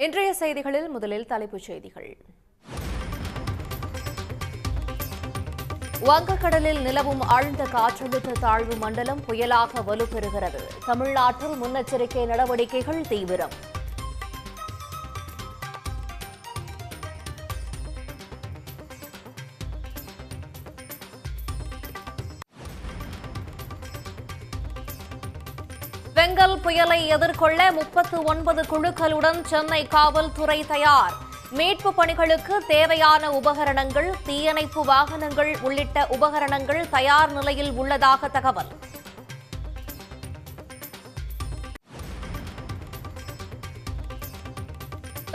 இன்றைய செய்திகளில் முதலில் தலைப்புச் செய்திகள். வங்கக்கடலில் நிலவும் ஆழ்ந்த காற்றழுத்த தாழ்வு மண்டலம் புயலாக வலுப்பெறுகிறது. தமிழ்நாட்டில் முன்னெச்சரிக்கை நடவடிக்கைகள் தீவிரம். பெங்கல் புயலை எதிர்கொள்ள 39 குழுக்களுடன் சென்னை காவல்துறை தயார். மீட்பு பணிகளுக்கு தேவையான உபகரணங்கள், தீயணைப்பு வாகனங்கள் உள்ளிட்ட உபகரணங்கள் தயார் நிலையில் உள்ளதாக தகவல்.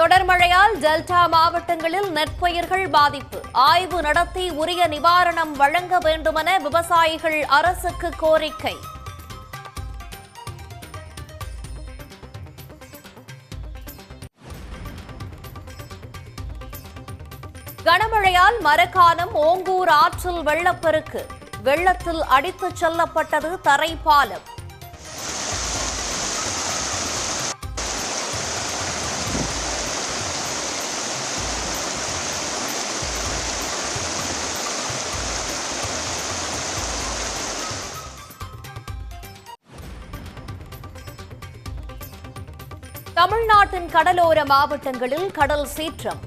தொடர் மழையால் டெல்டா மாவட்டங்களில் நெற்பயிர்கள் பாதிப்பு. ஆய்வு நடத்தி உரிய நிவாரணம் வழங்க வேண்டுமென விவசாயிகள் அரசுக்கு கோரிக்கை. கனமழையால் மரக்காணம் ஓங்கூர் ஆற்றில் வெள்ளப்பெருக்கு. வெள்ளத்தில் அடித்துச் செல்லப்பட்டது தரைப்பாலம். தமிழ்நாட்டின் கடலோர மாவட்டங்களில் கடல் சீற்றம்.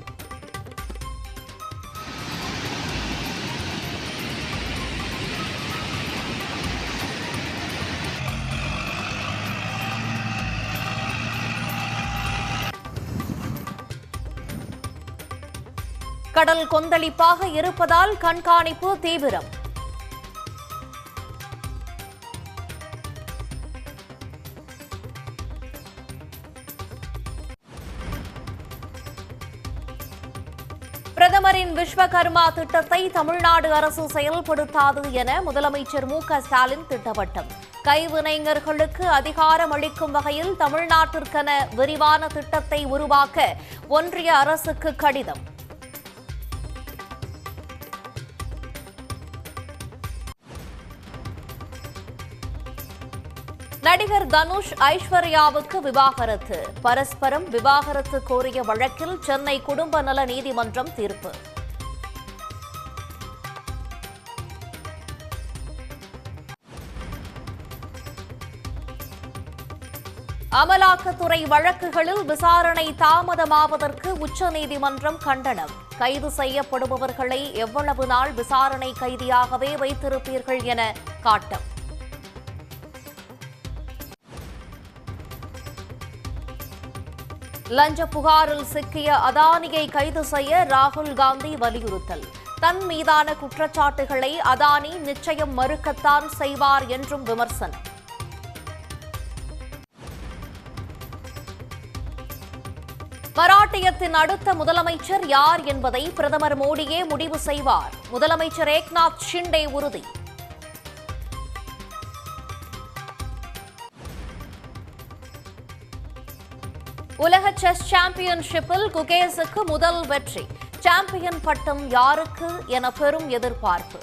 கடல் கொந்தளிப்பாக இருப்பதால் கண்காணிப்பு தீவிரம். பிரதமரின் விஸ்வகர்மா திட்டத்தை தமிழ்நாடு அரசு செயல்படுத்தாது என முதலமைச்சர் மு.க.ஸ்டாலின் திட்டவட்டம். கைவினைஞர்களுக்கு அதிகாரம் அளிக்கும் வகையில் தமிழ்நாட்டிற்கென விரிவான திட்டத்தை உருவாக்க ஒன்றிய அரசுக்கு கடிதம். நடிகர் தனுஷ் ஐஸ்வர்யாவுக்கு விவாகரத்து. பரஸ்பரம் விவாகரத்து கோரிய வழக்கில் சென்னை குடும்ப நல நீதிமன்றம் தீர்ப்பு. அமலாக்கத்துறை வழக்குகளில் விசாரணை தாமதமாவதற்கு உச்சநீதிமன்றம் கண்டனம். கைது செய்யப்படுபவர்களை எவ்வளவு நாள் விசாரணை கைதியாகவே வைத்திருப்பீர்கள் என காட்டம். லஞ்ச புகாரில் சிக்கிய அதானியை கைது செய்ய ராகுல் காந்தி வலியுறுத்தல். தன் மீதான குற்றச்சாட்டுகளை அதானி நிச்சயம் மறுக்கத்தான் செய்வார் என்றும் விமர்சனம். மராட்டியத்தின் அடுத்த முதலமைச்சர் யார் என்பதை பிரதமர் மோடியே முடிவு செய்வார். முதலமைச்சர் ஏக்நாத் ஷிண்டே உறுதி. உலக செஸ் சாம்பியன்ஷிப்பில் குகேஸுக்கு முதல் வெற்றி. சாம்பியன் பட்டம் யாருக்கு என பெரும் எதிர்பார்ப்பு.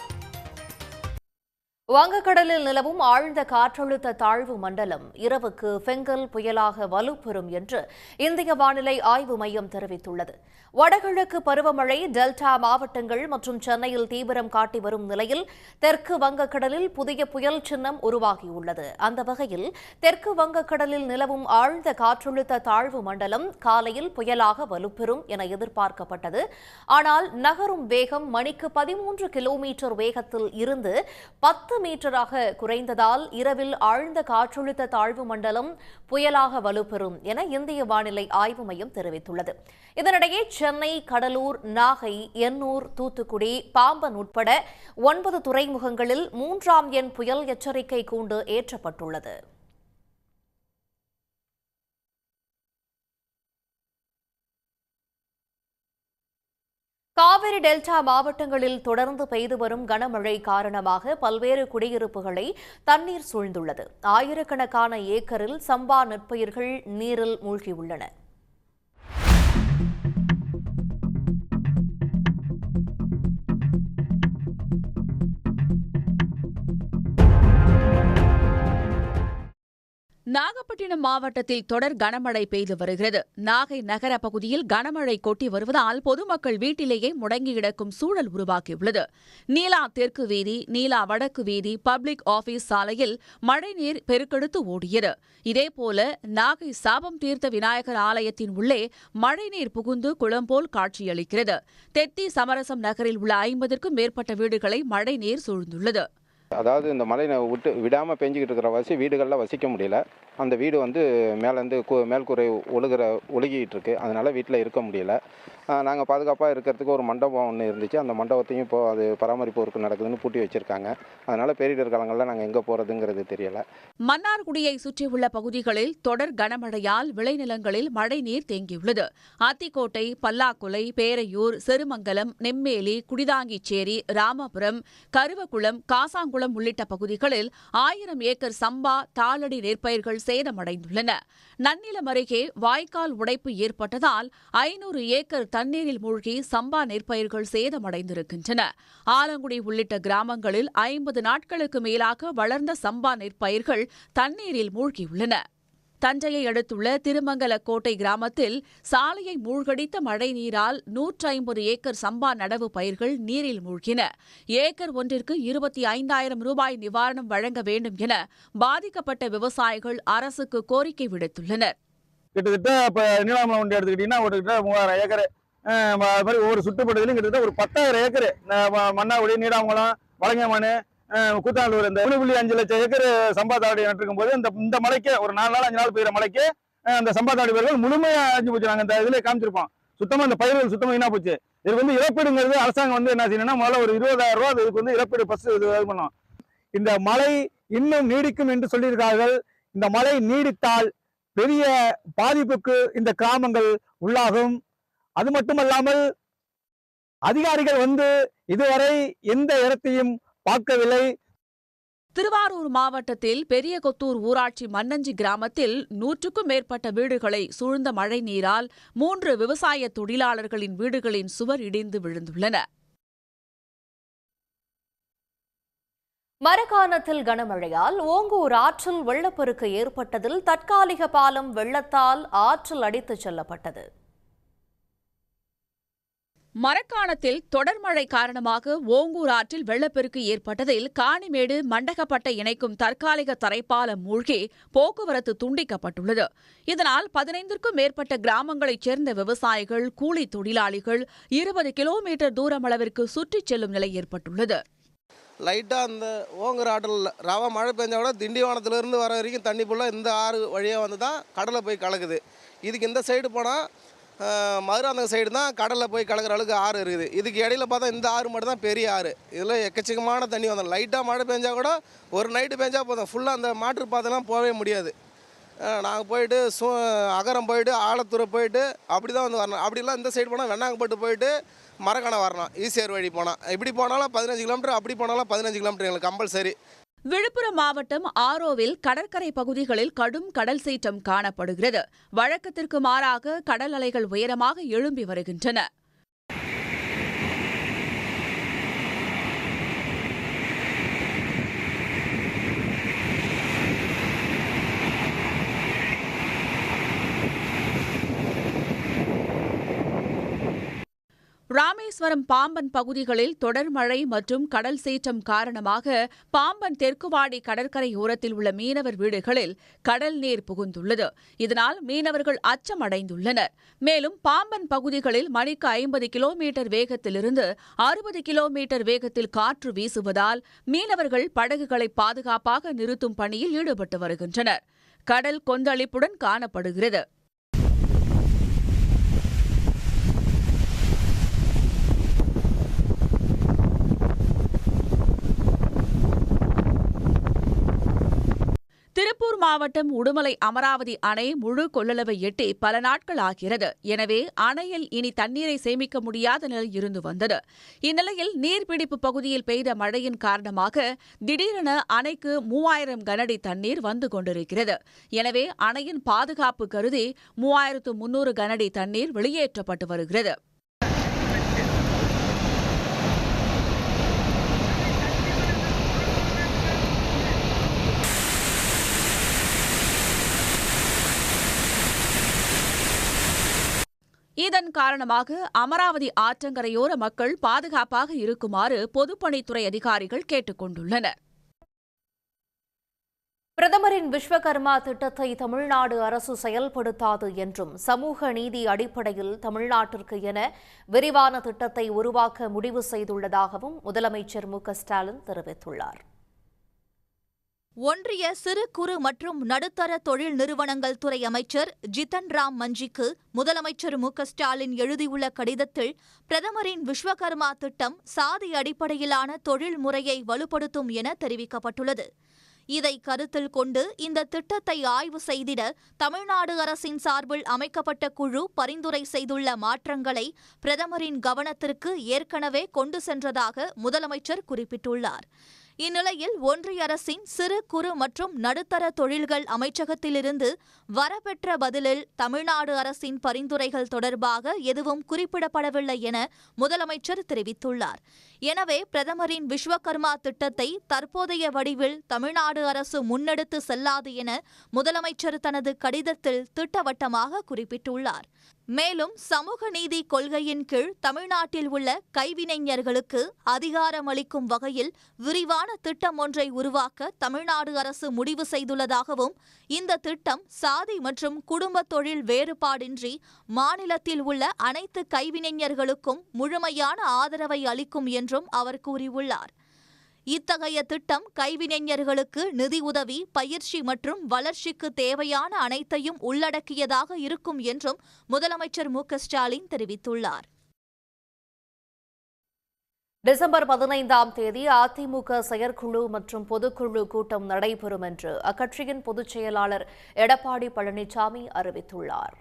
வங்கக்கடலில் நிலவும் ஆழ்ந்த காற்றழுத்த தாழ்வு மண்டலம் இரவுக்கு பெங்கல் புயலாக வலுப்பெறும் என்று இந்திய வானிலை ஆய்வு மையம் தெரிவித்துள்ளது. வடகிழக்கு பருவமழை டெல்டா மாவட்டங்கள் மற்றும் சென்னையில் தீவிரம் காட்டி வரும் நிலையில் தெற்கு வங்கக்கடலில் புதிய புயல் சின்னம் உருவாகியுள்ளது. அந்த வகையில் தெற்கு வங்கக்கடலில் நிலவும் ஆழ்ந்த காற்றழுத்த தாழ்வு மண்டலம் காலையில் புயலாக வலுப்பெறும் என எதிர்பார்க்கப்பட்டது. ஆனால் நகரும் வேகம் மணிக்கு 13 கிலோமீட்டர் வேகத்தில் இருந்து 10 மீட்டராக குறைந்ததால் இரவில் ஆழ்ந்த காற்றழுத்த தாழ்வு மண்டலம் புயலாக வலுப்பெறும் என இந்திய வானிலை ஆய்வு மையம் தெரிவித்துள்ளது. இதனிடையே சென்னை, கடலூர், நாகை, எண்ணூர், தூத்துக்குடி, பாம்பன் உட்பட 9 துறைமுகங்களில் 3ஆம் எண் புயல் எச்சரிக்கை கூண்டு ஏற்றப்பட்டுள்ளது. காவிரி டெல்டா மாவட்டங்களில் தொடர்ந்து பெய்து வரும் கனமழை காரணமாக பல்வேறு குடியிருப்புகளை தண்ணீர் சூழ்ந்துள்ளது. ஆயிரக்கணக்கான ஏக்கரில் சம்பா நெற்பயிர்கள் நீரில் மூழ்கியுள்ளன. நாகப்பட்டினம் மாவட்டத்தில் தொடர் கனமழை பெய்து வருகிறது. நாகை நகர பகுதியில் கனமழை கொட்டி வருவதால் பொதுமக்கள் வீட்டிலேயே முடங்கி கிடக்கும் சூழல் உருவாகியுள்ளது. நீலா தெற்கு வீதி, நீலா வடக்கு வீதி, பப்ளிக் ஆபீஸ் சாலையில் மழைநீர் பெருக்கெடுத்து ஓடியது. இதேபோல நாகை சாபம் தீர்த்த விநாயகர் ஆலயத்தின் உள்ளே மழைநீர் புகுந்து குளம் போல் காட்சியளிக்கிறது. தெத்தி சமரசம் நகரில் உள்ள 50க்கும் மேற்பட்ட வீடுகளை மழைநீர் சூழ்ந்துள்ளது. அதாவது இந்த மழை விட்டு விடாமல் பெஞ்சிக்கிட்டு இருக்கிற வீடுகளில் வசிக்க முடியல. அந்த வீடு மேலேருந்து மேல்கூரை ஒழுகிட்டு இருக்கு. அதனால் வீட்டில் இருக்க முடியல. நாங்கள் பாதுகாப்பாக இருக்கிறதுக்கு ஒரு மண்டபம் ஒன்று இருந்துச்சு. அந்த மண்டபத்தையும் இப்போ அது பராமரிப்பு ஒர்க்கு நடக்குதுன்னு பூட்டி வச்சிருக்காங்க. அதனால் பேரிடர் காலங்களில் நாங்கள் எங்கே போகிறதுங்கிறது தெரியல. மன்னார்குடியை சுற்றியுள்ள பகுதிகளில் தொடர் கனமழையால் விளைநிலங்களில் மழைநீர் தேங்கியுள்ளது. அத்திக்கோட்டை, பல்லாக்குலை, பேரையூர், செருமங்கலம், நெம்மேலி, குடிதாங்கிச்சேரி, ராமபுரம், கருவக்குளம், காசாங்குளம் உள்ளிட்ட பகுதிகளில் 1000 ஏக்கர் சம்பா, தாளடி நெற்பயிர்கள் சேதமடைந்துள்ளன. நன்னிலம் அருகே வாய்க்கால் உடைப்பு ஏற்பட்டதால் 500 ஏக்கர் தண்ணீரில் மூழ்கி சம்பா நெற்பயிர்கள் சேதமடைந்திருக்கின்றன. ஆலங்குடி உள்ளிட்ட கிராமங்களில் 50 நாட்களுக்கு மேலாக வளர்ந்த சம்பா நெற்பயிர்கள் தண்ணீரில் மூழ்கியுள்ளன. தஞ்சையை அடுத்துள்ள திருமங்கலக்கோட்டை கிராமத்தில் சாலையை மூழ்கடித்த மழை நீரால் 150 ஏக்கர் சம்பா நடவு பயிர்கள் நீரில் மூழ்கின. ஏக்கர் ஒன்றிற்கு 25,000 ரூபாய் நிவாரணம் வழங்க வேண்டும் என பாதிக்கப்பட்ட விவசாயிகள் அரசுக்கு கோரிக்கை விடுத்துள்ளனர். கிட்டத்தட்ட இப்போ நீலாமலம் ஒன்று எடுத்துக்கிட்டீங்கன்னா ஒரு 3000 ஏக்கர், அது மாதிரி ஒவ்வொரு சுற்றுப்பட்டதிலும் கிட்டத்தட்ட ஒரு 10,000 ஏக்கர் மன்னார்குடி, நீடாமங்கலம், வலங்கைமான், கூத்தாண்டூர் இந்த 1.5 லட்சம் ஏக்கர் சம்பா தாவடி நட்டிருக்கும் போது இந்த மலைக்கு ஒரு 4 நாள் 5 நாள் பெய்கிற மலைக்கு அந்த சம்பா தாவடி பயிர்கள் முழுமையா அழிஞ்சு போச்சு. நாங்கள் இந்த இதில் காமிச்சிருப்போம். சுத்தமாக இந்த பயிர்கள் சுத்தமாக வீணா போச்சு. இதுக்கு இழப்பீடுங்கிறது அரசாங்கம் என்ன செய்யணும்னா முதல்ல ஒரு 20,000 ரூபா இதுக்கு இழப்பீடு ஃபர்ஸ்ட் இது பண்ணணும். இந்த மழை இன்னும் நீடிக்கும் என்று சொல்லியிருக்கார்கள். இந்த மழை நீடித்தால் பெரிய பாதிப்புக்கு இந்த கிராமங்கள் உள்ளாகும். அது மட்டுமல்லாமல் அதிகாரிகள் இதுவரை எந்த இடத்தையும் பார்க்கவில்லை. திருவாரூர் மாவட்டத்தில் பெரியகொத்தூர் ஊராட்சி மன்னஞ்சி கிராமத்தில் 100க்கும் மேற்பட்ட வீடுகளை சூழ்ந்த மழை நீரால் 3 விவசாய தொழிலாளர்களின் வீடுகளின் சுவர் இடிந்து விழுந்துள்ளன. மரக்காணத்தில் கனமழையால் ஓங்கூர் ஆற்றில் வெள்ளப்பெருக்கு ஏற்பட்டதில் தற்காலிக பாலம் வெள்ளத்தால் ஆற்றில் அடித்துச் செல்லப்பட்டது. மரக்காணத்தில் தொடர் மழை காரணமாக ஓங்கூர் ஆற்றில் வெள்ளப்பெருக்கு ஏற்பட்டதில் காணிமேடு மண்டகப்பட்டை இணைக்கும் தற்காலிக தரைப்பாலம் மூழ்கி போக்குவரத்து துண்டிக்கப்பட்டுள்ளது. இதனால் 15க்கும் மேற்பட்ட கிராமங்களைச் சேர்ந்த விவசாயிகள், கூலி தொழிலாளிகள் 20 கிலோமீட்டர் தூரம் அளவிற்கு சுற்றிச் செல்லும் நிலை ஏற்பட்டுள்ளது. லைட்டாக அந்த ஓங்கூர் ஆற்றில் ரவா மழை பெஞ்சா கூட திண்டிவனத்திலிருந்து வர வரைக்கும் தண்ணி ஃபுல்லாக இந்த ஆறு வழியாக தான் கடலை போய் கலக்குது. இதுக்கு இந்த சைடு போனால் மதுராந்தகம் சைடு தான் கடலில் போய் கலக்கிற அளவுக்கு ஆறு இருக்குது. இதுக்கு இடையில பார்த்தா இந்த ஆறு மட்டும் தான் பெரிய ஆறு. இதில் எக்கச்சக்கமான தண்ணி வந்தோம். லைட்டாக மழை பெஞ்சால் கூட ஒரு நைட்டு பெஞ்சா போதும், ஃபுல்லாக அந்த மாற்று பாதைலாம் போகவே முடியாது. நாங்கள் போயிட்டு அகரம் போயிட்டு ஆலத்தூரை போயிட்டு அப்படி தான் வரணும். அப்படிலாம் இந்த சைடு போனால் வெண்ணாங்கப்பட்டு போயிட்டு மரக்காணம் வரணும். ஈசிஆர் வழி போனால் இப்படி போனாலும் 15 கிலோமீட்டர், அப்படி போனாலும் 15 கிலோமீட்டர் எங்களுக்கு கம்பல்சரி. விழுப்புரம் மாவட்டம் ஆரோவில் கடற்கரை பகுதிகளில் கடும் கடல் சீற்றம் காணப்படுகிறது. வழக்கத்திற்கு மாறாக கடல் அலைகள் உயரமாக எழும்பி வருகின்றன. ராமேஸ்வரம், பாம்பன் பகுதிகளில் தொடர் மழை மற்றும் கடல் சீற்றம் காரணமாக பாம்பன் தெற்குவாடி கடற்கரை ஓரத்தில் உள்ள மீனவர் வீடுகளில் கடல் நீர் புகுந்துள்ளது. இதனால் மீனவர்கள் அச்சமடைந்துள்ளனர். மேலும் பாம்பன் பகுதிகளில் மணிக்கு 50 கிலோமீட்டர் வேகத்திலிருந்து 60 கிலோமீட்டர் வேகத்தில் காற்று வீசுவதால் மீனவர்கள் படகுகளை பாதுகாப்பாக நிறுத்தும் பணியில் ஈடுபட்டு வருகின்றனர். கடல் கொந்தளிப்புடன் காணப்படுகிறது. திருப்பூர் மாவட்டம் உடுமலை அமராவதி அணை முழு கொள்ளளவை எட்டி பல நாட்கள் ஆகிறது. எனவே அணையில் இனி தண்ணீரை சேமிக்க முடியாத நிலை இருந்து வந்தது. இந்நிலையில் நீர்பிடிப்பு பகுதியில் பெய்த மழையின் காரணமாக திடீரென அணைக்கு 3000 கனஅடி தண்ணீர் வந்து கொண்டிருக்கிறது. எனவே அணையின் பாதுகாப்பு கருதி 3300 கனஅடி தண்ணீர் வெளியேற்றப்பட்டு வருகிறது. இதன் காரணமாக அமராவதி ஆற்றங்கரையோர மக்கள் பாதுகாப்பாக இருக்குமாறு பொதுப்பணித்துறை அதிகாரிகள் கேட்டுக் கொண்டுள்ளனர். பிரதமரின் விஸ்வகர்மா திட்டத்தை தமிழ்நாடு அரசு செயல்படுத்தாது என்றும் சமூக நீதி அடிப்படையில் தமிழ்நாட்டிற்கு என விரிவான திட்டத்தை உருவாக்க முடிவு செய்துள்ளதாகவும் முதலமைச்சர் மு.க.ஸ்டாலின் தெரிவித்துள்ளார். ஒன்றிய சிறு குறு மற்றும் நடுத்தர தொழில் நிறுவனங்கள் துறை அமைச்சர் ஜித்தன் ராம் மஞ்சிக்கு முதலமைச்சர் மு.க.ஸ்டாலின் எழுதியுள்ள கடிதத்தில் பிரதமரின் விஸ்வகர்மா திட்டம் சாதி அடிப்படையிலான தொழில் முறையை வலுப்படுத்தும் என தெரிவிக்கப்பட்டுள்ளது. இதை கருத்தில் கொண்டு இந்த திட்டத்தை ஆய்வு செய்திட தமிழ்நாடு அரசின் சார்பில் அமைக்கப்பட்ட குழு பரிந்துரை செய்துள்ள மாற்றங்களை பிரதமரின் கவனத்திற்கு ஏற்கனவே கொண்டு சென்றதாக முதலமைச்சர் குறிப்பிட்டுள்ளார். இந்நிலையில் ஒன்றிய அரசின் சிறு குறு மற்றும் நடுத்தர தொழில்கள் அமைச்சகத்திலிருந்து வரப்பெற்ற பதிலில் தமிழ்நாடு அரசின் பரிந்துரைகள் தொடர்பாக எதுவும் குறிப்பிடப்படவில்லை என முதலமைச்சர் தெரிவித்துள்ளார். எனவே பிரதமரின் விஸ்வகர்மா திட்டத்தை தற்போதைய வடிவில் தமிழ்நாடு அரசு முன்னெடுத்து செல்லாது என முதலமைச்சர் தனது கடிதத்தில் திட்டவட்டமாக குறிப்பிட்டுள்ளார். மேலும் சமூக நீதி கொள்கையின் கீழ் தமிழ்நாட்டில் உள்ள கைவினைஞர்களுக்கு அதிகாரமளிக்கும் வகையில் விரிவான திட்டம் ஒன்றை உருவாக்க தமிழ்நாடு அரசு முடிவு செய்துள்ளதாகவும் இந்த திட்டம் சாதி மற்றும் குடும்ப தொழில் வேறுபாடின்றி மாநிலத்தில் உள்ள அனைத்து கைவினைஞர்களுக்கும் முழுமையான ஆதரவை அளிக்கும் என்றும் அவர் கூறியுள்ளார். இத்தகைய திட்டம் கைவினைஞர்களுக்கு நிதியுதவி, பயிற்சி மற்றும் வளர்ச்சிக்கு தேவையான அனைத்தையும் உள்ளடக்கியதாக இருக்கும் என்றும் முதலமைச்சர் மு.க.ஸ்டாலின் தெரிவித்துள்ளார். டிசம்பர் 15ஆம் தேதி அதிமுக செயற்குழு மற்றும் பொதுக்குழு கூட்டம் நடைபெறும் என்று அக்கட்சியின் பொதுச் செயலாளர் எடப்பாடி பழனிசாமி அறிவித்துள்ளார்.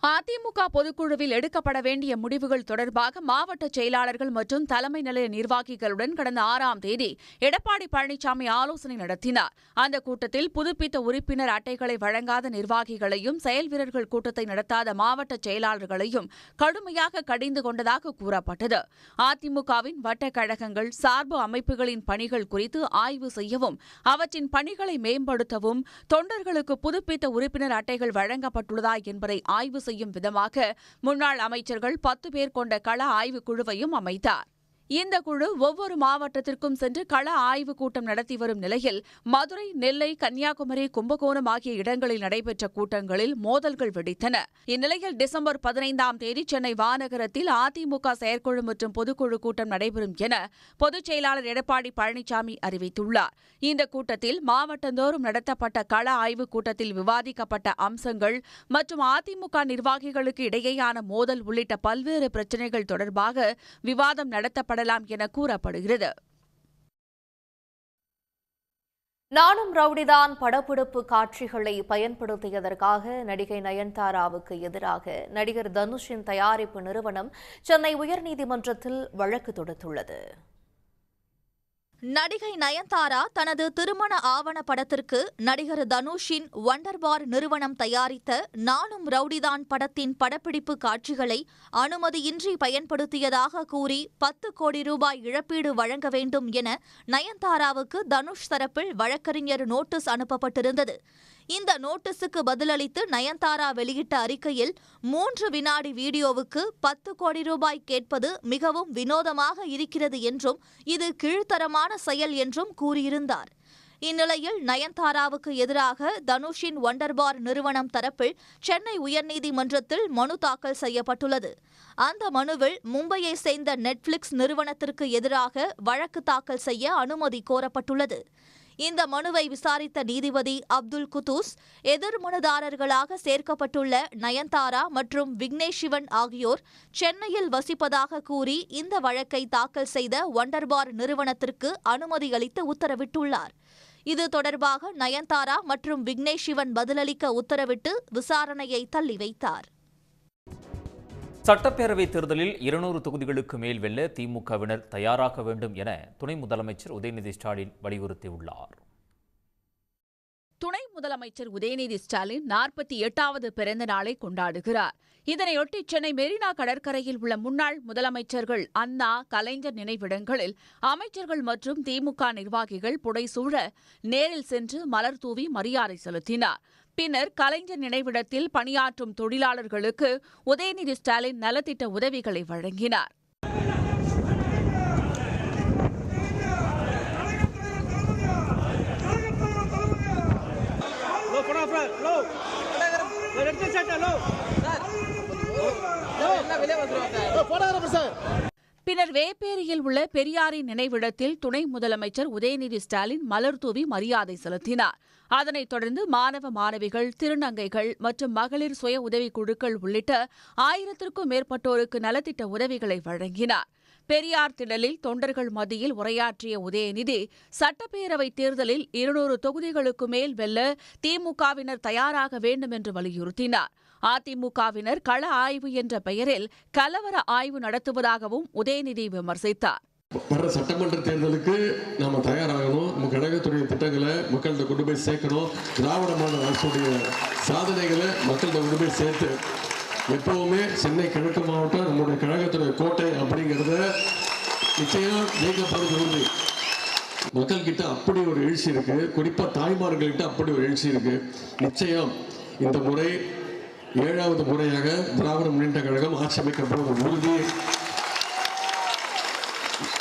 அதிமுக பொதுக்குழுவில் எடுக்கப்பட வேண்டிய முடிவுகள் தொடர்பாக மாவட்ட செயலாளர்கள் மற்றும் தலைமை நிலைய நிர்வாகிகளுடன் கடந்த 6ஆம் தேதி எடப்பாடி பழனிசாமி ஆலோசனை நடத்தினார். அந்த கூட்டத்தில் புதுப்பித்த உறுப்பினர் அட்டைகளை வழங்காத நிர்வாகிகளையும் செயல் வீரர்கள் கூட்டத்தை நடத்தாத மாவட்ட செயலாளர்களையும் கடுமையாக கடிந்து கொண்டதாக கூறப்பட்டது. அதிமுகவின் வட்டக் கழகங்கள், சார்பு அமைப்புகளின் பணிகள் குறித்து ஆய்வு செய்யவும் அவற்றின் பணிகளை மேம்படுத்தவும் தொண்டர்களுக்கு புதுப்பித்த உறுப்பினர் அட்டைகள் வழங்கப்பட்டுள்ளதா என்பதை ஆய்வு செய்யும் விதமாக முன்னாள் அமைச்சர்கள் 10 பேர் கொண்ட கள ஆய்வுக் குழுவையும் அமைத்தார். இந்த குழு ஒவ்வொரு மாவட்டத்திற்கும் சென்று கள ஆய்வுக் கூட்டம் நடத்தி வரும் நிலையில் மதுரை, நெல்லை, கன்னியாகுமரி, கும்பகோணம் ஆகிய இடங்களில் நடைபெற்ற கூட்டங்களில் மோதல்கள் வெடித்தன. இந்நிலையில் டிசம்பர் 15ஆம் தேதி சென்னை வானகரத்தில் அதிமுக செயற்குழு மற்றும் பொதுக்குழு கூட்டம் நடைபெறும் என பொதுச் செயலாளர் எடப்பாடி பழனிசாமி அறிவித்துள்ளார். இந்த கூட்டத்தில் மாவட்டந்தோறும் நடத்தப்பட்ட கள ஆய்வுக் கூட்டத்தில் விவாதிக்கப்பட்ட அம்சங்கள் மற்றும் அதிமுக நிர்வாகிகளுக்கு இடையேயான மோதல் உள்ளிட்ட பல்வேறு பிரச்சினைகள் தொடர்பாக விவாதம் நடத்தப்பட என கூறப்படுகிறது. நானும் ரவுடிதான் படப்பிடிப்பு காட்சிகளை பயன்படுத்தியதற்காக நடிகை நயன்தாராவுக்கு எதிராக நடிகர் தனுஷின் தயாரிப்பு நிறுவனம் சென்னை உயர்நீதிமன்றத்தில் வழக்கு தொடுத்துள்ளது. நடிகை நயன்தாரா தனது திருமண ஆவண படத்திற்கு நடிகர் தனுஷின் வண்டர்பார் நிறுவனம் தயாரித்த நானும் ரவுடிதான் படத்தின் படப்பிடிப்பு காட்சிகளை அனுமதியின்றி பயன்படுத்தியதாக கூறி 10 கோடி ரூபாய் இழப்பீடு வழங்க வேண்டும் என நயன்தாராவுக்கு தனுஷ் தரப்பில் வழக்கறிஞர் நோட்டீஸ் அனுப்பப்பட்டிருந்தது. இந்த நோட்டீஸுக்கு பதிலளித்து நயன்தாரா வெளியிட்ட அறிக்கையில் 3 வினாடி வீடியோவுக்கு 10 கோடி ரூபாய் கேட்பது மிகவும் வினோதமாக இருக்கிறது என்றும் இது கீழ்த்தரமான செயல் என்றும் கூறியிருந்தார். இந்நிலையில் நயன்தாராவுக்கு எதிராக தனுஷின் வண்டர்பார் நிறுவனம் தரப்பில் சென்னை உயர்நீதிமன்றத்தில் மனு தாக்கல் செய்யப்பட்டுள்ளது. அந்த மனுவில் மும்பையை சேர்ந்த நெட்ஃபிளிக்ஸ் நிறுவனத்திற்கு எதிராக வழக்கு தாக்கல் செய்ய அனுமதி கோரப்பட்டுள்ளது. இந்த மனுவை விசாரித்த நீதிபதி அப்துல் குதூஸ் எதிர் மனுதாரர்களாக சேர்க்கப்பட்டுள்ள நயன்தாரா மற்றும் விக்னேஷ் சிவன் ஆகியோர் சென்னையில் வசிப்பதாக கூறி இந்த வழக்கை தாக்கல் செய்த வண்டர்பார் நிறுவனத்திற்கு அனுமதி அளித்து உத்தரவிட்டுள்ளார். இது தொடர்பாக நயன்தாரா மற்றும் விக்னேஷ் சிவன் பதிலளிக்க உத்தரவிட்டு விசாரணையை தள்ளி வைத்தார். சட்டப்பேரவைத் தேர்தலில் 200 தொகுதிகளுக்கு மேல் வெல்ல திமுகவினர் தயாராக வேண்டும் என துணை முதலமைச்சர் உதயநிதி ஸ்டாலின் வலியுறுத்தியுள்ளார். துணை முதலமைச்சர் உதயநிதி ஸ்டாலின் 48வது பிறந்த நாளை கொண்டாடுகிறார். இதனையொட்டி சென்னை மெரினா கடற்கரையில் உள்ள முன்னாள் முதலமைச்சர்கள் அண்ணா, கலைஞர் நினைவிடங்களில் அமைச்சர்கள் மற்றும் திமுக நிர்வாகிகள் புடைசூழ நேரில் சென்று மலர் தூவி மரியாதை செலுத்தினார். பின்னர் கலைஞர் நினைவிடத்தில் பணியாற்றும் தொழிலாளர்களுக்கு உதயநிதி ஸ்டாலின் நலத்திட்ட உதவிகளை வழங்கினார். பின்னர் வேப்பேரியில் உள்ள பெரியாரின் நினைவிடத்தில் துணை முதலமைச்சர் உதயநிதி ஸ்டாலின் மலர்தூவி மரியாதை செலுத்தினார். அதனைத் தொடர்ந்து மாணவ மாணவிகள், திருநங்கைகள் மற்றும் மகளிர் சுய உதவிக் குழுக்கள் உள்ளிட்ட 1000க்கும் மேற்பட்டோருக்கு நலத்திட்ட உதவிகளை வழங்கினார். பெரியார் திடலில் தொண்டர்கள் மத்தியில் உரையாற்றிய உதயநிதி, சட்டப்பேரவைத் தேர்தலில் 200 தொகுதிகளுக்கு மேல் வெல்ல திமுகவினர் தயாராக வேண்டும் என்று வலியுறுத்தினார். அதிமுகவினர் கள ஆய்வு என்ற பெயரில் கலவர ஆய்வு நடத்துவதாகவும் உதயநிதி விமர்சித்தார். வர்ற சட்டமன்ற தேர்தலுக்கு நாம தயாராகணும். நம்ம கழகத்துடைய திட்டங்களை மக்கள்கிட்ட கொண்டு போய் சேர்க்கணும். திராவிட மாடல் அரசுடைய சாதனைகளை மக்கள்கிட்ட கொண்டு போய் சேர்த்து எப்பவுமே சென்னை கிழக்கு மாவட்டம் நம்முடைய கழகத்துடைய கோட்டை அப்படிங்கிறத நிச்சயம் ஜெயிக்கப்படுறது உறுதி. மக்கள்கிட்ட அப்படி ஒரு எழுச்சி இருக்கு, குறிப்பா தாய்மார்கள்கிட்ட அப்படி ஒரு எழுச்சி இருக்கு. நிச்சயம் இந்த முறை 7வது முறையாக திராவிட முன்னேற்ற கழகம் ஆட்சி அமைக்கப்படுவது உறுதி.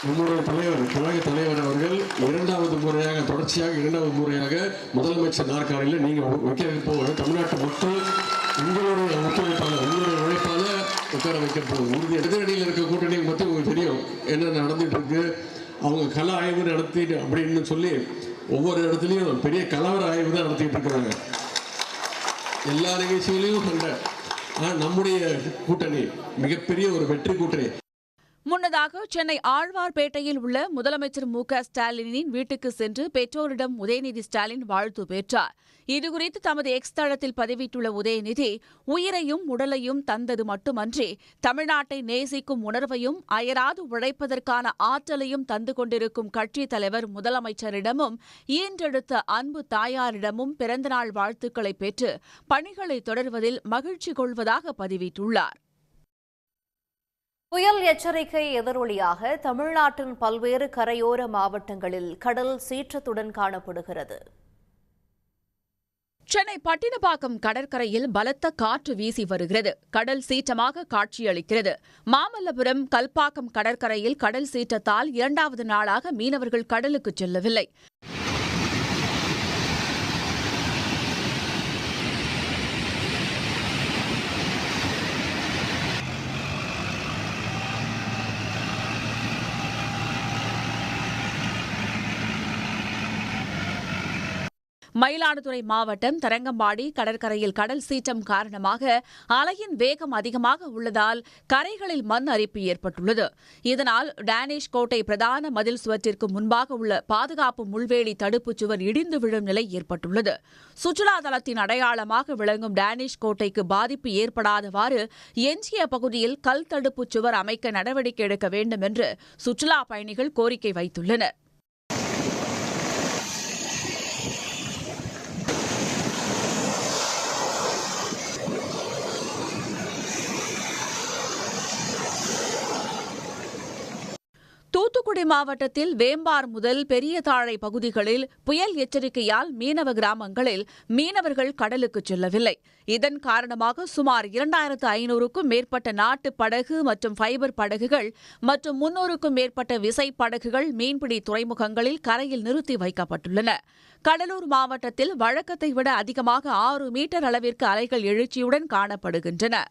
நம்முடைய தலைவர், கழக தலைவர் அவர்கள் 2வது முறையாக, தொடர்ச்சியாக 2வது முறையாக முதலமைச்சர் நாற்காலியில் நீங்க வைக்க போவது தமிழ்நாட்டு மக்கள் உங்களுடைய ஒத்துழைப்பாளர், உங்களுடைய உழைப்பால உட்கார வைக்கப்படுவது உறுதி. எதிரடியில் இருக்க கூட்டணியை பற்றி உங்களுக்கு தெரியும் என்ன நடந்துட்டு இருக்கு. அவங்க கள ஆய்வு நடத்தி அப்படின்னு சொல்லி ஒவ்வொரு இடத்துலையும் பெரிய கலவர ஆய்வு தான் நடத்திட்டு இருக்கிறாங்க. எல்லா நிகழ்ச்சிகளையும் கண்ட நம்முடைய கூட்டணி மிகப்பெரிய ஒரு வெற்றி கூட்டணி. முன்னதாக சென்னை ஆழ்வார்பேட்டையில் உள்ள முதலமைச்சர் ஸ்டாலினின் வீட்டுக்கு சென்று பெற்றோரிடம் உதயநிதி ஸ்டாலின் வாழ்த்து பெற்றார். இதுகுறித்து தமது எக்ஸ் தளத்தில் பதிவிட்டுள்ள உதயநிதி, உயிரையும் உடலையும் தந்தது மட்டுமன்றி தமிழ்நாட்டை நேசிக்கும் உணர்வையும் அயராது உழைப்பதற்கான ஆற்றலையும் தந்து கொண்டிருக்கும் கட்சித் தலைவர் முதலமைச்சரிடமும் ஈன்றெடுத்த அன்பு தாயாரிடமும் பிறந்தநாள் வாழ்த்துக்களை பெற்று பணிகளை தொடர்வதில் மகிழ்ச்சி கொள்வதாக பதிவிட்டுள்ளார். புயல் எச்சரிக்கை எதிரொலியாக தமிழ்நாட்டின் பல்வேறு கரையோர மாவட்டங்களில் கடல் சீற்றத்துடன் காணப்படுகிறது. சென்னை பட்டினப்பாக்கம் கடற்கரையில் பலத்த காற்று வீசி வருகிறது. கடல் சீற்றமாக காட்சியளிக்கிறது. மாமல்லபுரம், கல்பாக்கம் கடற்கரையில் கடல் சீற்றத்தால் 2வது நாளாக மீனவர்கள் கடலுக்கு செல்லவில்லை. மயிலாடுதுறை மாவட்டம் தரங்கம்பாடி கடற்கரையில் கடல் சீற்றம் காரணமாக அலையின் வேகம் அதிகமாக உள்ளதால் கரைகளில் மண் அரிப்பு ஏற்பட்டுள்ளது. இதனால் டேனிஷ் கோட்டை பிரதான மதில் சுவற்றிற்கு முன்பாக உள்ள பாதுகாப்பு முள்வேலி தடுப்புச் சுவர் இடிந்து விழும் நிலை ஏற்பட்டுள்ளது. சுற்றுலா தலத்தின் அடையாளமாக விளங்கும் டேனிஷ் கோட்டைக்கு பாதிப்பு ஏற்படாதவாறு எஞ்சிய பகுதியில் கல் தடுப்புச் சுவர் அமைக்க நடவடிக்கை எடுக்க வேண்டும் என்று சுற்றுலா பயணிகள் கோரிக்கை வைத்துள்ளனர். தூத்துக்குடி மாவட்டத்தில் வேம்பார் முதல் பெரியதாழை பகுதிகளில் புயல் எச்சரிக்கையால் மீனவ கிராமங்களில் மீனவர்கள் கடலுக்கு செல்லவில்லை. இதன் காரணமாக சுமார் 2500க்கும் மேற்பட்ட நாட்டு படகு மற்றும் ஃபைபர் படகுகள் மற்றும் 300க்கும் மேற்பட்ட விசை படகுகள் மீன்பிடி துறைமுகங்களில் கரையில் நிறுத்தி வைக்கப்பட்டுள்ளன. கடலூர் மாவட்டத்தில் வழக்கத்தை விட அதிகமாக 6 மீட்டர் அளவிற்கு அலைகள் எழுச்சியுடன் காணப்படுகின்றன.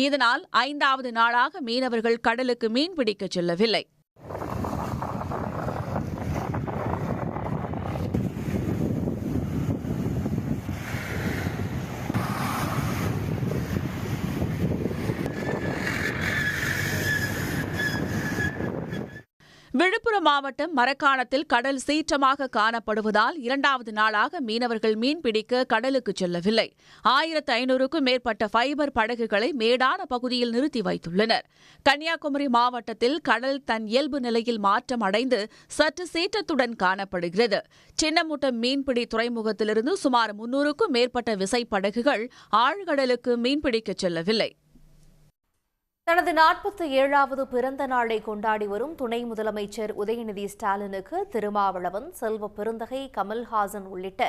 இதனால் 5வது நாளாக மீனவர்கள் கடலுக்கு மீன்பிடிக்க செல்லவில்லை. விழுப்புரம் மாவட்டம் மரக்காணத்தில் கடல் சீற்றமாக காணப்படுவதால் 2வது நாளாக மீனவர்கள் மீன்பிடிக்க கடலுக்கு செல்லவில்லை. 1500க்கும் மேற்பட்ட ஃபைபர் படகுகளை மேடான பகுதியில் நிறுத்தி வைத்துள்ளனர். கன்னியாகுமரி மாவட்டத்தில் கடல் தன் இயல்பு நிலையில் மாற்றம் அடைந்து சற்று சீற்றத்துடன் காணப்படுகிறது. சின்னமுட்டம் மீன்பிடி துறைமுகத்திலிருந்து சுமார் 300க்கும் மேற்பட்ட விசைப்படகுகள் ஆழ்கடலுக்கு மீன்பிடிக்க செல்லவில்லை. தனது 47வது பிறந்த நாளை கொண்டாடி வரும் துணை முதலமைச்சர் உதயநிதி ஸ்டாலினுக்கு திருமாவளவன், செல்வ பெருந்தகை கமல்ஹாசன் உள்ளிட்ட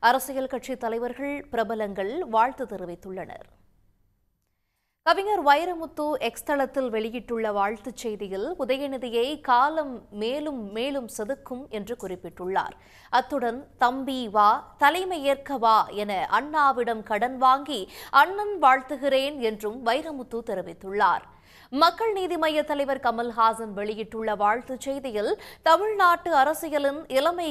அரசியல் கட்சி தலைவர்கள், பிரபலங்கள் வாழ்த்து தெரிவித்துள்ளனர். கவிஞர் வைரமுத்து எக்ஸ் தளத்தில் வெளியிட்டுள்ள வாழ்த்துச் செய்தியில் உதயநிதியை காலம் மேலும் மேலும் செதுக்கும் என்று குறிப்பிட்டுள்ளார். அத்துடன் தம்பி வா, தலைமை ஏற்க வா என அண்ணாவிடம் கடன் வாங்கி அண்ணன் வாழ்த்துகிறேன் என்றும் வைரமுத்து தெரிவித்துள்ளார். மக்கள் நீதி மய்ய தலைவர் கமல்ஹாசன் வெளியிட்டுள்ள வாழ்த்துச் செய்தியில் தமிழ்நாட்டு அரசியலின் இளமை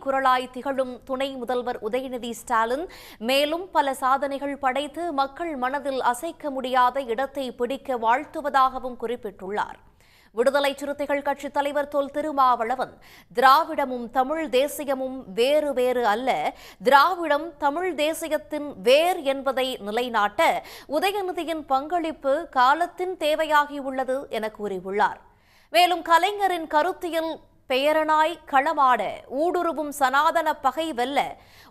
குரலாய் திகழும் துணை முதல்வர் உதயநிதி ஸ்டாலின் மேலும் பல சாதனைகள் படைத்து மக்கள் மனதில் அசைக்க முடியாத இடத்தை பிடிக்க வாழ்த்துவதாகவும் குறிப்பிட்டுள்ளார். விடுதலை சிறுத்தைகள் கட்சித் தலைவர் தொல் திருமாவளவன், திராவிடமும் தமிழ் தேசியமும் வேறு வேறு அல்ல, திராவிடம் தமிழ் தேசியத்தின் வேர் என்பதை நிலைநாட்ட உதயநிதியின் பங்களிப்பு காலத்தின் தேவையாகியுள்ளது என கூறியுள்ளார். மேலும் கலைஞரின் கருத்தியல் பெயரனாய் களமாட ஊடுருவும் சனாதன பகை வெல்ல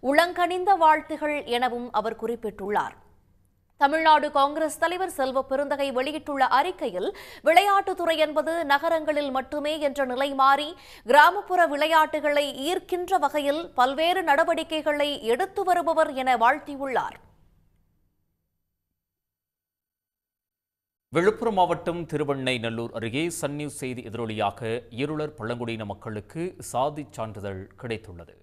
உளங்கனிந்த வாழ்த்துகள் எனவும் அவர் குறிப்பிட்டுள்ளார். தமிழ்நாடு காங்கிரஸ் தலைவர் செல்வ பெருந்தகை வெளியிட்டுள்ள அறிக்கையில் விளையாட்டுத்துறை என்பது நகரங்களில் மட்டுமே என்ற நிலை மாறி கிராமப்புற விளையாட்டுகளை ஈர்க்கின்ற வகையில் பல்வேறு நடவடிக்கைகளை எடுத்து வருபவர் என வாழ்த்தியுள்ளார். விழுப்புரம் மாவட்டம் திருவெண்ணைநல்லூர் அருகே சன் நியூஸ் செய்தி எதிரொலியாக இருளர் பழங்குடியின மக்களுக்கு சாதிச் சான்றிதழ் கிடைத்துள்ளது.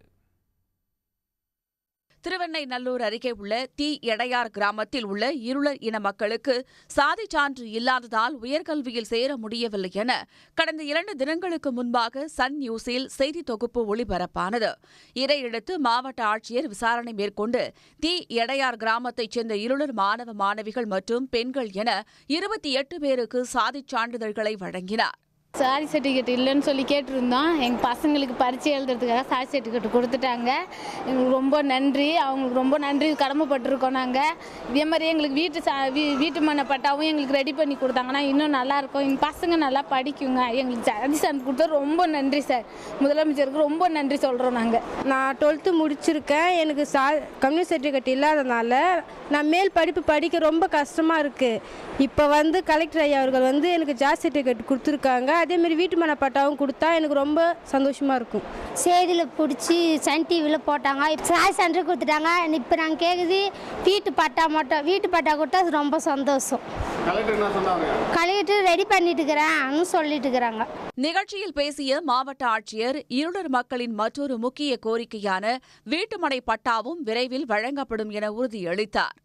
திருவெண்ணைநல்லூர் அருகே உள்ள தி எடையார் கிராமத்தில் உள்ள இருளர் இன மக்களுக்கு சாதி சான்று இல்லாததால் உயர்கல்வியில் சேர முடியவில்லை என கடந்த 2 தினங்களுக்கு முன்பாக சன் நியூஸில் செய்தி தொகுப்பு ஒளிபரப்பானது. இதையடுத்து மாவட்ட ஆட்சியர் விசாரணை மேற்கொண்டு தி எடையார் கிராமத்தைச் சேர்ந்த இருளர் மாணவ மாணவிகள் மற்றும் பெண்கள் என 28 பேருக்கு சாதிச் சான்றிதழ்களை வழங்கினார். சாதி சர்டிஃபிகேட் இல்லைன்னு சொல்லி கேட்டிருந்தோம். எங்கள் பசங்களுக்கு பரீட்சை எழுதுறதுக்காக சாதி சர்டிஃபிகேட் கொடுத்துட்டாங்க. எங்களுக்கு ரொம்ப நன்றி, அவங்களுக்கு ரொம்ப நன்றி கடமைப்பட்டிருக்கோம். நாங்கள் இதே மாதிரி எங்களுக்கு வீட்டு மனை பட்டாவும் எங்களுக்கு ரெடி பண்ணி கொடுத்தாங்கன்னா இன்னும் நல்லாயிருக்கும். எங்கள் பசங்க நல்லா படிக்குங்க. எங்களுக்கு சாதி சான்று கொடுத்தா ரொம்ப நன்றி சார். முதலமைச்சருக்கு ரொம்ப நன்றி சொல்கிறோம். நான் 12th முடிச்சிருக்கேன். எனக்கு கம்யூனிஸ்ட் சர்டிஃபிகேட் இல்லாதனால நான் மேல் படிப்பு படிக்க ரொம்ப கஷ்டமாக இருக்குது. இப்போ கலெக்டர் ஐயா அவர்கள் எனக்கு ஜாதி சர்டிஃபிகேட் கொடுத்துருக்காங்க. அதேமாரி வீட்டு மனை பட்டாவும் கொடுத்தா எனக்கு ரொம்ப சந்தோஷமாக இருக்கும். செய்தியில் பிடிச்சி சன் டிவியில் போட்டாங்க. சாதி சான்று கொடுத்துட்டாங்க. இப்போ நாங்கள் கேட்குது வீட்டு பட்டா மட்டும். வீட்டு பட்டா கொடுத்தா அது ரொம்ப சந்தோஷம். கலெக்டர் ரெடி பண்ணிட்டு இருக்கிறேன்னு சொல்லிட்டு இருக்கிறாங்க. நிகழ்ச்சியில் பேசிய மாவட்ட ஆட்சியர் இருளர் மக்களின் மற்றொரு முக்கிய கோரிக்கையான வீட்டுமனை பட்டாவும் விரைவில் வழங்கப்படும் என உறுதியளித்தார்.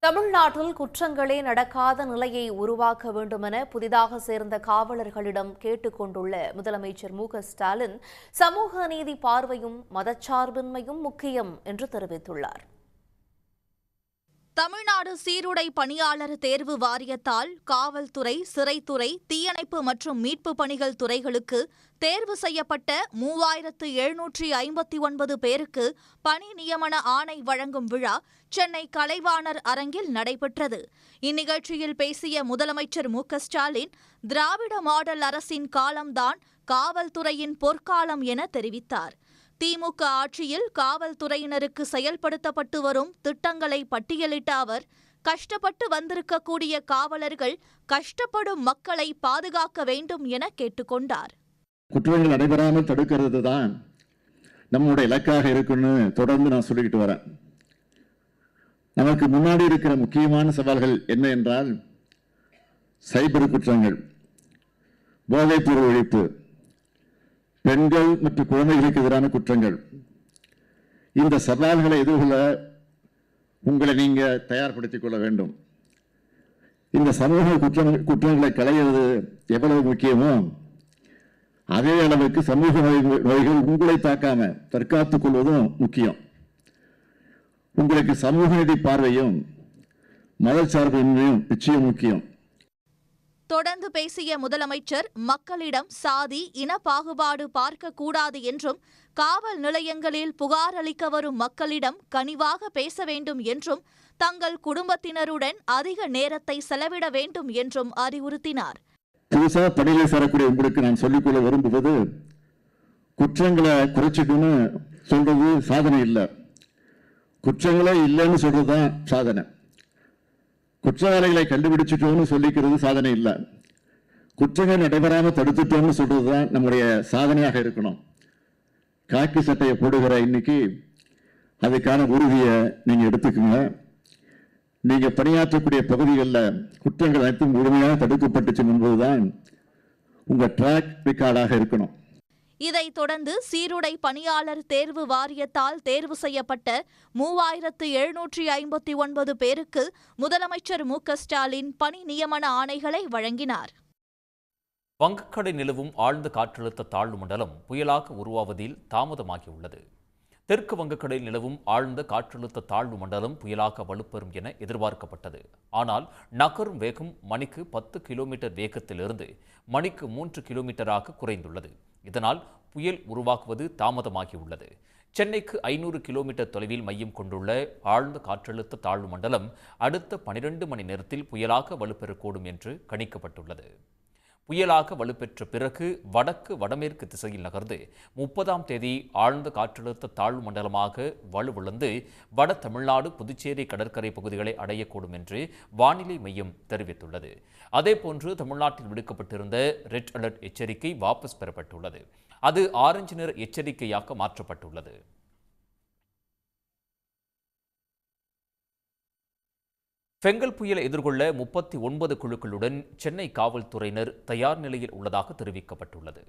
தமிழ்நாட்டில் குற்றங்களே நடக்காத நிலையை உருவாக்க வேண்டுமென புதிதாக சேர்ந்த காவலர்களிடம் கேட்டுக் கொண்டுள்ள முதலமைச்சர் மு.க.ஸ்டாலின், சமூக நீதி பார்வையும் மதச்சார்பின்மையும் முக்கியம் என்று தெரிவித்துள்ளார். தமிழ்நாடு சீருடை பணியாளர் தேர்வு வாரியத்தால் காவல்துறை, சிறைத்துறை, தீயணைப்பு மற்றும் மீட்பு பணிகள் துறைகளுக்கு தேர்வு செய்யப்பட்ட 3759 பேருக்கு பணி நியமன ஆணை வழங்கும் விழா சென்னை கலைவாணர் அரங்கில் நடைபெற்றது. இந்நிகழ்ச்சியில் பேசிய முதலமைச்சர் மு.க.ஸ்டாலின், திராவிட மாடல் அரசின் காலம்தான் காவல்துறையின் பொற்காலம் என தெரிவித்தார். திமுக ஆட்சியில் காவல்துறையினருக்கு செயல்படுத்தப்பட்டு வரும் திட்டங்களை பட்டியலிட்ட அவர், கஷ்டப்பட்டு வந்திருக்கக்கூடிய காவலர்கள் கஷ்டப்படும் மக்களை பாதுகாக்க வேண்டும் என கேட்டுக்கொண்டார். குற்றங்கள் நடைபெறாமல் தடுக்கிறது தான் நம்முடைய இலக்காக இருக்குன்னு தொடர்ந்து நான் சொல்லிக்கிட்டு வரேன். நமக்கு முன்னாடி இருக்கிற முக்கியமான சவால்கள் என்ன என்றால், சைபர் குற்றங்கள், போதைப்பொருள் ஒழிப்பு, பெண்கள் மற்றும் குழந்தைகளுக்கு எதிரான குற்றங்கள். இந்த சவால்களை எதிர்கொள்ள உங்களை நீங்க தயார்படுத்திக் கொள்ள வேண்டும். இந்த சமூக குற்றங்களை களைவது எவ்வளவு முக்கியமோ அதே அளவுக்கு சமூக நோய்கள் உங்களை தாக்காம தற்காத்துக் கொள்வதும் முக்கியம். உங்களுக்கு சமூக நீதி பார்வையும் மதச்சார்பின்மையும் நிச்சயம் முக்கியம். தொடர்ந்து பேசிய முதலமைச்சர், மக்களிடம் சாதி, இன பாகுபாடு பார்க்கக்கூடாது என்றும், காவல் நிலையங்களில் புகார் அளிக்க வரும் மக்களிடம் கனிவாக பேச வேண்டும் என்றும், தங்கள் குடும்பத்தினருடன் அதிக நேரத்தை செலவிட வேண்டும் என்றும் அறிவுறுத்தினார். புதுசா பணியில சேரக்கூடிய உங்களுக்கு நான் சொல்லிக்கொள்ள விரும்புவது, குற்றங்களை குறைச்சிட்டுன்னு சொல்றது சாதனை இல்லை, குற்றங்களே இல்லைன்னு சொல்றதுதான் சாதனை. குற்றவாளிகளை கண்டுபிடிச்சிட்டோம்னு சொல்லிக்கிறது சாதனை இல்லை, குற்றங்கள் நடைபெறாமல் தடுத்துட்டோம்னு சொல்றதுதான் நம்முடைய சாதனையாக இருக்கணும். காக்கி சட்டையை போடுகிற இன்னைக்கு அதுக்கான உறுதியை நீங்க எடுத்துக்கோங்க. நீங்க பணியாற்றக்கூடிய பகுதிகளில் குற்றங்கள் அனைத்தும் முழுமையாக தடுக்கப்பட்டுச்சு என்பதுதான் உங்க ட்ராக் ரெக்கார்டாக இருக்கணும். இதைத் தொடர்ந்து சீருடை பணியாளர் தேர்வு வாரியத்தால் தேர்வு செய்யப்பட்ட 3759 பேருக்கு முதலமைச்சர் மு.க.ஸ்டாலின் பணி நியமன ஆணைகளை வழங்கினார். வங்கக்கடலில் நிலவும் ஆழ்ந்த காற்றழுத்த தாழ்வு மண்டலம் புயலாக உருவாவதில் தாமதமாகியுள்ளது. தெற்கு வங்கக்கடலில் நிலவும் ஆழ்ந்த காற்றழுத்த தாழ்வு மண்டலம் புயலாக வலுப்பெறும் என எதிர்பார்க்கப்பட்டது. ஆனால் நகரும் வேகம் மணிக்கு 10 கிலோமீட்டர் வேகத்திலிருந்து மணிக்கு 3 கிலோமீட்டராக குறைந்துள்ளது. இதனால் புயல் உருவாக்குவது தாமதமாகியுள்ளது. சென்னைக்கு 500 கிலோமீட்டர் தொலைவில் மையம் கொண்டுள்ள ஆழ்ந்த காற்றழுத்த தாழ்வு மண்டலம் அடுத்த 12 மணி நேரத்தில் புயலாக வலுப்பெறக்கூடும் என்று கணிக்கப்பட்டுள்ளது. புயலாக வலுப்பெற்ற பிறகு வடக்கு வடமேற்கு திசையில் நகர்ந்து 30ஆம் தேதி ஆழ்ந்த காற்றழுத்த தாழ்வு மண்டலமாக வலுவிழந்து வட தமிழ்நாடு புதுச்சேரி கடற்கரை பகுதிகளை அடையக்கூடும் என்று வானிலை மையம் தெரிவித்துள்ளது. அதேபோன்று தமிழ்நாட்டில் விடுக்கப்பட்டிருந்த ரெட் அலர்ட் எச்சரிக்கை வாபஸ் பெறப்பட்டுள்ளது. அது ஆரஞ்சு நிற எச்சரிக்கையாக மாற்றப்பட்டுள்ளது. பெங்கல் புயலை எதிர்கொள்ள 39 குழுக்களுடன் சென்னை காவல்துறையினர் தயார் நிலையில் உள்ளதாக தெரிவிக்கப்பட்டுள்ளது.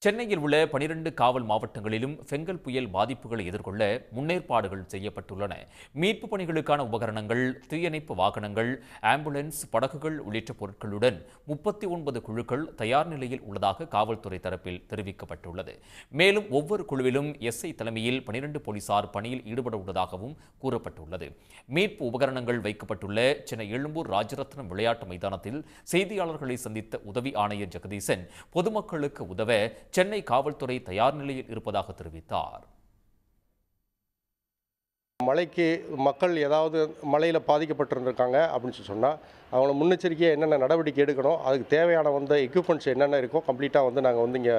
சென்னையில் உள்ள 12 காவல் மாவட்டங்களிலும் பெங்கல் புயல் பாதிப்புகளை எதிர்கொள்ள முன்னேற்பாடுகள் செய்யப்பட்டுள்ளன. மீட்பு பணிகளுக்கான உபகரணங்கள், தீயணைப்பு வாகனங்கள், ஆம்புலன்ஸ், படகுகள் உள்ளிட்ட பொருட்களுடன் 39 குழுக்கள் தயார் நிலையில் உள்ளதாக காவல்துறை தரப்பில் தெரிவிக்கப்பட்டுள்ளது. மேலும் ஒவ்வொரு குழுவிலும் எஸ்ஐ தலைமையில் 12 போலீசார் பணியில் ஈடுபட உள்ளதாகவும் கூறப்பட்டுள்ளது. மீட்பு உபகரணங்கள் வைக்கப்பட்டுள்ள சென்னை எழும்பூர் ராஜரத்னம் விளையாட்டு மைதானத்தில் செய்தியாளர்களை சந்தித்த உதவி ஆணையர் ஜெகதீசன் பொதுமக்களுக்கு உதவ சென்னை காவல்துறை தயார் நிலையில் இருப்பதாக தெரிவித்தார். மழைக்கு மக்கள் ஏதாவது மழையில் பாதிக்கப்பட்டிருந்திருக்காங்க அப்படின்னு சொன்னால் அவங்கள முன்னெச்சரிக்கையாக என்னென்ன நடவடிக்கை எடுக்கணும், அதுக்கு தேவையான எக்யூப்மெண்ட்ஸ் என்னென்ன இருக்கோ கம்ப்ளீட்டாக நாங்கள் இங்கே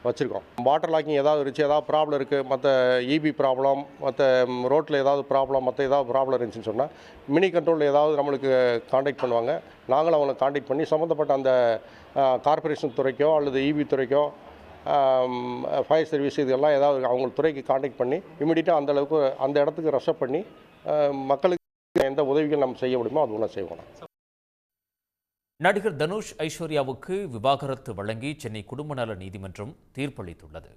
வச்சுருக்கோம். வாட்டர் லாக்கிங் ஏதாவது இருந்துச்சு, ஏதாவது ப்ராப்ளம் இருக்குது, மற்ற இபி ப்ராப்ளம், மற்ற ரோட்டில் ஏதாவது ப்ராப்ளம், மற்ற ஏதாவது ப்ராப்ளம் இருந்துச்சுன்னு சொன்னால் மினி கண்ட்ரோலில் ஏதாவது நம்மளுக்கு காண்டாக்ட் பண்ணுவாங்க. நாங்களும் அவங்களை காண்டாக்ட் பண்ணி சம்மந்தப்பட்ட அந்த கார்பரேஷன் துறைக்கோ அல்லது இபி துறைக்கோ ஃபயர் சர்வீஸ் இதெல்லாம் ஏதாவது அவங்க துறைக்கு காண்டாக்ட் பண்ணி இமீடியட்டாக அந்த அளவுக்கு அந்த இடத்துக்கு ரஷப் பண்ணி மக்களுக்கு எந்த உதவிகள் நம்ம செய்ய முடியுமோ அது ஒன்று செய்வோம். நடிகர் தனுஷ் ஐஸ்வர்யாவுக்கு விவாகரத்து வழங்கி சென்னை குடும்ப நல நீதிமன்றம் தீர்ப்பளித்துள்ளது.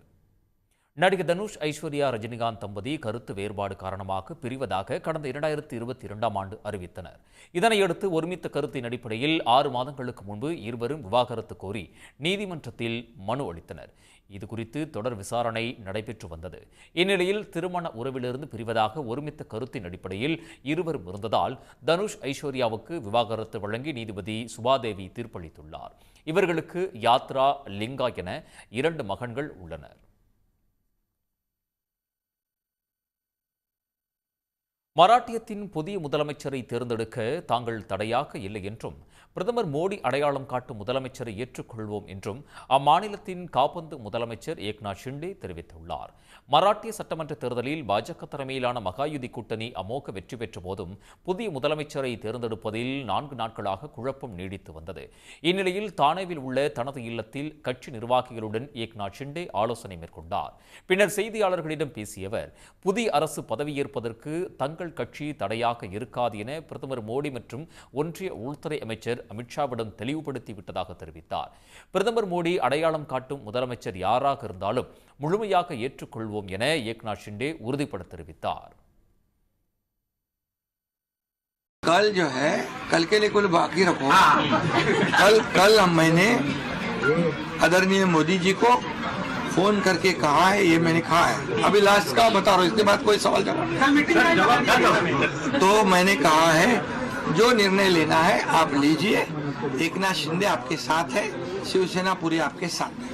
நடிகர் தனுஷ் ஐஸ்வர்யா ரஜினிகாந்த் தம்பதி கருத்து வேறுபாடு காரணமாக பிரிவதாக கடந்த 2022ஆம் ஆண்டு அறிவித்தனர். இதனையடுத்து ஒருமித்த கருத்தின் அடிப்படையில் 6 மாதங்களுக்கு முன்பு இருவரும் விவாகரத்து கோரி நீதிமன்றத்தில் மனு அளித்தனர். இதுகுறித்து தொடர் விசாரணை நடைபெற்று வந்தது. இந்நிலையில் திருமண உறவிலிருந்து பிரிவதாக ஒருமித்த கருத்தின் அடிப்படையில் இருவரும் இருந்ததால் தனுஷ் ஐஸ்வர்யாவுக்கு விவாகரத்து வழங்கி நீதிபதி சுபாதேவி தீர்ப்பளித்துள்ளார். இவர்களுக்கு யாத்ரா, லிங்கா என 2 மகன்கள் உள்ளனர். மராட்டியத்தின் புதிய முதலமைச்சரை தேர்ந்தெடுக்க தாங்கள் தடையாக இல்லை என்றும் பிரதமர் மோடி அடையாளம் காட்டும் முதலமைச்சரை ஏற்றுக்கொள்வோம் என்றும் அம்மாநிலத்தின் காபந்து முதலமைச்சர் ஏக்நாத் ஷிண்டே தெரிவித்துள்ளார். மராட்டிய சட்டமன்ற தேர்தலில் பாஜக தலைமையிலான மகாயுதி கூட்டணி அமோக வெற்றி பெற்ற போதும் புதிய முதலமைச்சரை தேர்ந்தெடுப்பதில் 4 நாட்களாக குழப்பம் நீடித்து வந்தது. இந்நிலையில் தானேவில் உள்ள தனது இல்லத்தில் கட்சி நிர்வாகிகளுடன் ஏக்நாத் ஷிண்டே ஆலோசனை மேற்கொண்டார். பின்னர் செய்தியாளர்களிடம் பேசிய அவர், புதிய அரசு பதவியேற்பதற்கு தங்கள் கட்சி தடையாக இருக்காது என பிரதமர் மோடி மற்றும் ஒன்றிய உள்துறை அமைச்சர் அமித்ஷாவிடம் தெளிவுபடுத்திவிட்டதாக தெரிவித்தார். பிரதமர் மோடி அடையாளம் காட்டும் முதலமைச்சர் யாராக இருந்தாலும் முழுமையாக ஏற்றுக்கொள்வோம் என ஏக்நாத் ஷிண்டே உறுதிபட தெரிவித்தார். कल जो है कल के लिए कुल बाकी रखो। कल मैंने आदरणीय मोदी जी को फोन करके कहा है, ये मैंने कहा है, अभी लास्ट का बता रहा हूँ, इसके बाद कोई सवाल जवाब। तो मैंने कहा है जो निर्णय लेना है आप लीजिए, एकनाथ शिंदे आपके साथ है, शिवसेना पूरी आपके साथ है.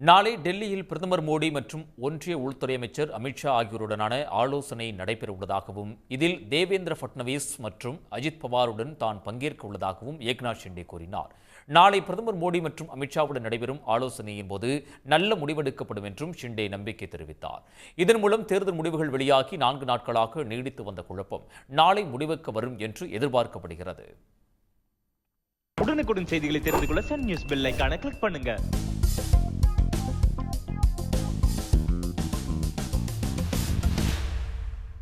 நாளை டெல்லியில் பிரதமர் மோடி மற்றும் ஒன்றிய உள்துறை அமைச்சர் அமித்ஷா ஆகியோருடனான ஆலோசனை நடைபெறவுள்ளதாகவும் இதில் தேவேந்திர ஃபட்னவிஸ் மற்றும் அஜித் பவாருடன் தான் பங்கேற்க உள்ளதாகவும் ஏக்நாத் ஷிண்டே கூறினார். நாளை பிரதமர் மோடி மற்றும் அமித்ஷாவுடன் நடைபெறும் ஆலோசனையின் போது நல்ல முடிவெடுக்கப்படும் என்றும் ஷிண்டே நம்பிக்கை தெரிவித்தார். இதன் மூலம் தேர்தல் முடிவுகள் வெளியாகி 4 நாட்களாக நீடித்து வந்த குழப்பம் நாளை முடிவுக்கு வரும் என்று எதிர்பார்க்கப்படுகிறது. உடனுக்குடன் செய்திகளை தெரிந்து கொள்ள சன் நியூஸ் பெல் ஐகானை கிளிக் பண்ணுங்க.